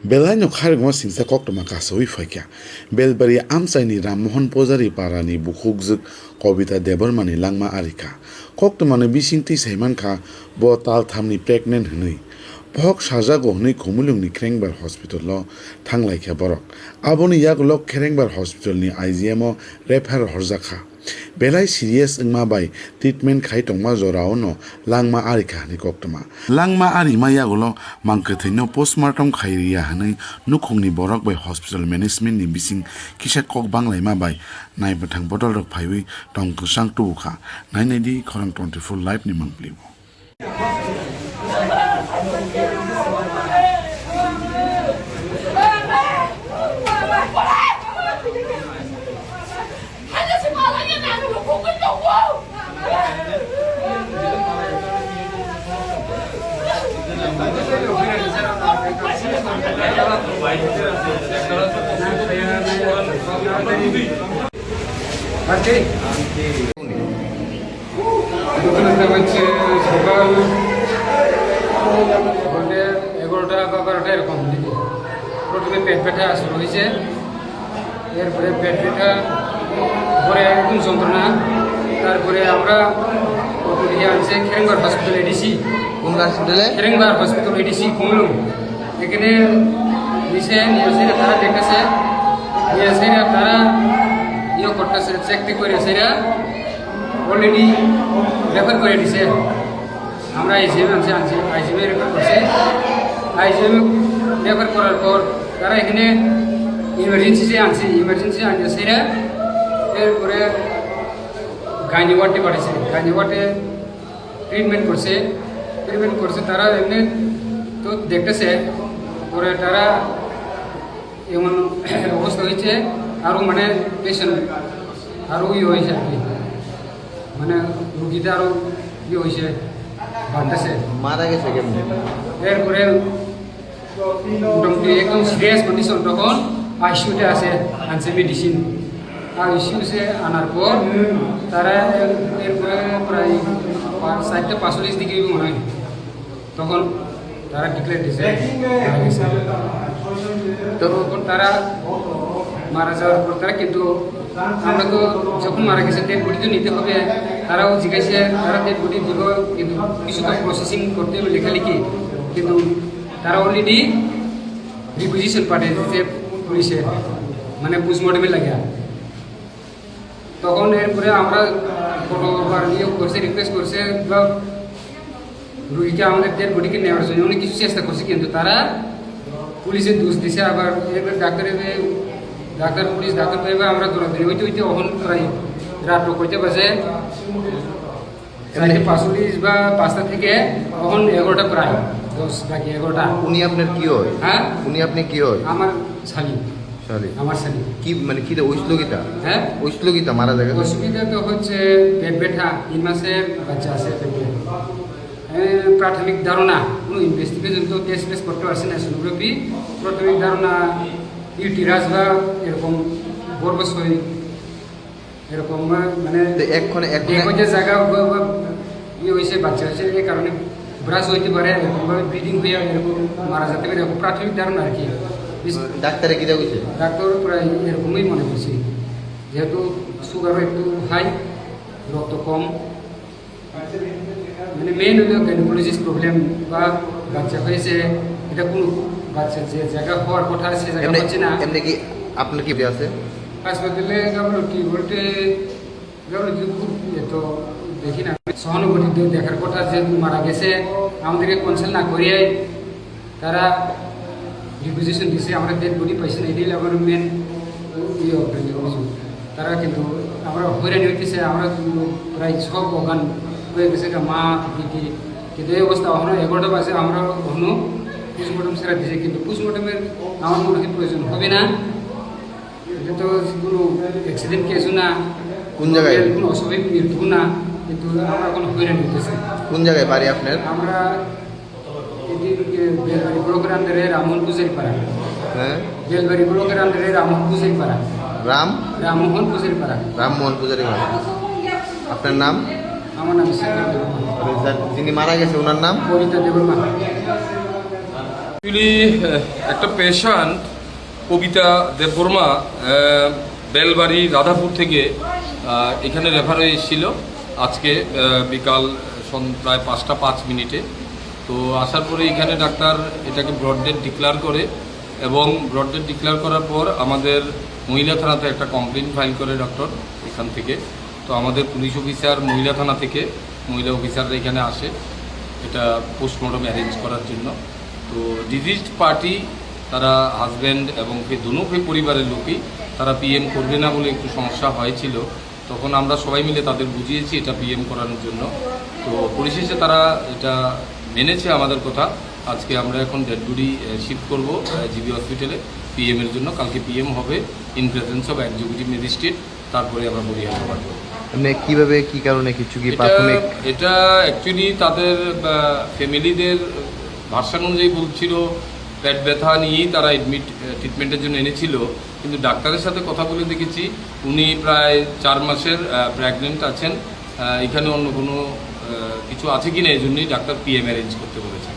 Belai kharigma singsa koktoma kasoi faikya. Belbari amsaini Rammohon Pozari parani bukhugzuk Kobita Debormani langma arika. Koktomani bisingti saimanka bo tal thamni pregnant hnui. Phok sajago hnui khumulungni Krengbar Hospital lo thanglaikhya borok. Aboni yaglok Krengbar Hospital ni IGMO refer horjakha. Belai serious ingma bai treatment khai tongma jorao no langma arika ni koktoma. Langma ari ma yagulo mangkethino postmortem khairiya hanai nukhungni borok bai hospital management ni bising kisa kok banglai ma bai nai bathang botol rok phaiwi tong kusang tu kha nai nai di khorang 24 live ni mangplibo. সকাল 11টা বা 12টা এরকম দিকে প্রথমে পেট ব্যথা শুরু হয়েছে, এরপরে পেট ব্যথা পরে একদম যন্ত্রণা, তারপরে আমরা আনছে খেরেংবার হসপিটাল এডিসি। কোন হসপিটালে? খেরেংবার হসপিটাল এডিসি কুমলুং। এখানে নিচে নিয়ে তারা দেখতেছে, নিয়ে তারা ইয়ে করতেছে, চেক করে সেরা অলরেডি রেফার করে দিছে। আমরা আইজিএম আনছি, আইজিএম রেফার করছে। আইজিএম রেফার করার পর তারা এখানে ইমার্জেন্সি আনছে সেরা। এরপরে গাইনি ওয়ার্ডে পাঠিয়েছে, গাইনি ওয়ার্ডে ট্রিটমেন্ট করছে। তারা এমনি তো দেখতেছে, পরে তারা এমন অবস্থা হয়েছে আরও মানে পেশেন্ট আরও ইয়ে হয়েছে আর কি, মানে রুগীটা আরও ইয়ে হয়েছে, বাড়তেছে, মারা গেছে কেমন? এরপরে মোটামুটি একদম সিরিয়াস কন্ডিশন, তখন আইসিউতে আনছে মেডিসিন। আইসিউতে আনার পর তারা এরপরে প্রায় 4:45 দিকে মনে হয়, তখন তারা ডিক্লেয়ার দিয়েছে মারা গেছে। তখন তারা মারা যাওয়ার পর তারা কিন্তু আমরা তো যখন মারা গেছে ডেড বডি তো নিতে হবে, তারাও জিজ্ঞাসা তারা ডেড বডি দিব, কিন্তু কিছু তো প্রসেসিং করতে হবে লেখালেখি, কিন্তু তারা অলরেডি রিকুইজিশন পাঠিয়ে দিতে পুলিশে, মানে পোস্টমর্টমে লাগে। তখন এরপরে আমরা কতবার ইয়ে করছে, রিকোয়েস্ট করছে বা রুগীকে আমাদের ডেড বডিকে নেওয়ার জন্য অনেক কিছু চেষ্টা করছে, কিন্তু তারা পুলিশের দোষ দিছে। আবার এবার ডাক্তার পুলিশ ডাক্তার পাইবে আমরা দৌড়াদৌড়ি হইতে অহন প্রায় রাত করতে বাজে 4:45 বা 5টা থেকে অহন 11টা প্রায় 10 বাকি 11টা। উনি আপনার কি হয়? হ্যাঁ, উনি আপনি কি হয়? আমার শালি। আমার শালি কি মানে কি ঐশ্লগিতা? হ্যাঁ, ঐশ্লগিতা মারা যায়। অসুবিধা তো হচ্ছে পেট ব্যথা, 3 মাসের বাচ্চা আছে পেটে। প্রাথমিক ধারণা, কোনো ইনভেস্টিগেশন তো টেস্ট করতে পারছে না, সোনোগ্রাফি। প্রাথমিক ধারণা ইউটিরাস বা এরকম গর্ভাশয় এরকম, মানে জায়গা ইয়ে হয়েছে, বাচ্চা হয়েছে, এই কারণে ব্রাশ হইতে পারে, এরকমভাবে ব্লিডিং হয়ে এরকম মারা যেতে পারে, এরকম প্রাথমিক ধারণা আর কি। ডাক্তারে কি দেখছে? ডাক্তার প্রায় এরকমই মনে করছি, যেহেতু সুগারও একটু হাই, রক্ত কম, মানে মেইন হলো গাইনোকোলজিস্ট প্রবলেম বা বাচ্চা হয়েছে, এটা কোনো বাচ্চা যে জায়গা হওয়ার কথা সে জায়গা হচ্ছে না। এমনি কি আপনার কি আছে? হাসপাতালে গাবলটি বলতে খুব তো দেখি না, সহানুভূতি দেখার কথা, যে মারা গেছে আমাদেরকে কনসাল্ট না করিয়ে তারা রিকুইজিশন দিছে, আমরা ডেড বডি পাইছি না, এটাই আমার মেন ইয়ে অভিযোগ। তারা কিন্তু আমরা হয়রানি হইতেছে, আমরা প্রায় সব অর্গান হয়ে গেছে, মা দিদি, কিন্তু এই অবস্থা এখনো 11টা বাজে আমরা এখনো পোস্টমর্টম সেরা দিয়েছে, কিন্তু পোস্টমর্টমের আমার মনে হয় প্রয়োজন হবে না, এটা তো কোনো অ্যাক্সিডেন্ট কেসও না, কোন জায়গায় কোনো অস্বাভাবিক মৃত্যু না, কিন্তু আমরা এখন হয়রানি হইতেছি। কোন জায়গায় বাড়ি আপনার? আমরা বেলবাড়ি ব্লকের আন্ডারে রামমোহন পূজারি পাড়া। হ্যাঁ, বেলবাড়ি ব্লকের আন্ডারে রামমোহন পূজারি পাড়া। রামমোহন পূজারি পাড়া। রামমোহন পূজারি পাড়া। আপনার নাম? আমার নাম শেখর দেববর্মা। যিনি মারা গেছে ওনার নাম? কবিতা দেববর্মা। অ্যাকচুয়ালি একটা পেশেন্ট কবিতা দেববর্মা বেলবাড়ি রাধাপুর থেকে এখানে রেফার হয়ে এসেছিল আজকে বিকাল প্রায় 5:05 তো আসার পরে এখানে ডাক্তার এটাকে ব্রড ডেথ ডিক্লেয়ার করে এবং ব্রড ডেথ ডিক্লেয়ার করার পর আমাদের মহিলা থানাতে একটা কমপ্লেন ফাইল করে ডক্টর এখান থেকে। তো আমাদের পুলিশ অফিসার মহিলা থানা থেকে মহিলা অফিসাররা এখানে আসে এটা পোস্টমর্টম অ্যারেঞ্জ করার জন্য। তো ডিজিজড পার্টি তারা হাজব্যান্ড এবং দুনো পরিবারের লোকই তারা পিএম করবে না বলে একটু সমস্যা হয়েছিল, তখন আমরা সবাই মিলে তাদের বুঝিয়েছি এটা পিএম করানোর জন্য। তো পরিশেষে তারা এটা মেনেছে আমাদের কথা। আজকে আমরা এখন ডেড বডি শিফট করবো জিবি হসপিটালে পিএমের জন্য। কালকে পিএম হবে in presence of executive magistrate, তারপরে আমরা বরিশাল পাঠাবো। মানে কিভাবে কি কারণে কিছু কি প্রাথমিক? এটা অ্যাকচুয়ালি তাদের ফ্যামিলিদের ভার্সান অনুযায়ী বলছিল পেট ব্যথা নিয়েই তারা ট্রিটমেন্টের জন্য এনেছিল, কিন্তু ডাক্তারের সাথে কথা বলে দেখেছি উনি প্রায় 4 মাসের প্রেগনেন্ট আছেন। এখানে অন্য কোনো কিছু আছে কি না এই জন্যই ডাক্তার পিএম অ্যারেঞ্জ করতে বলেছেন।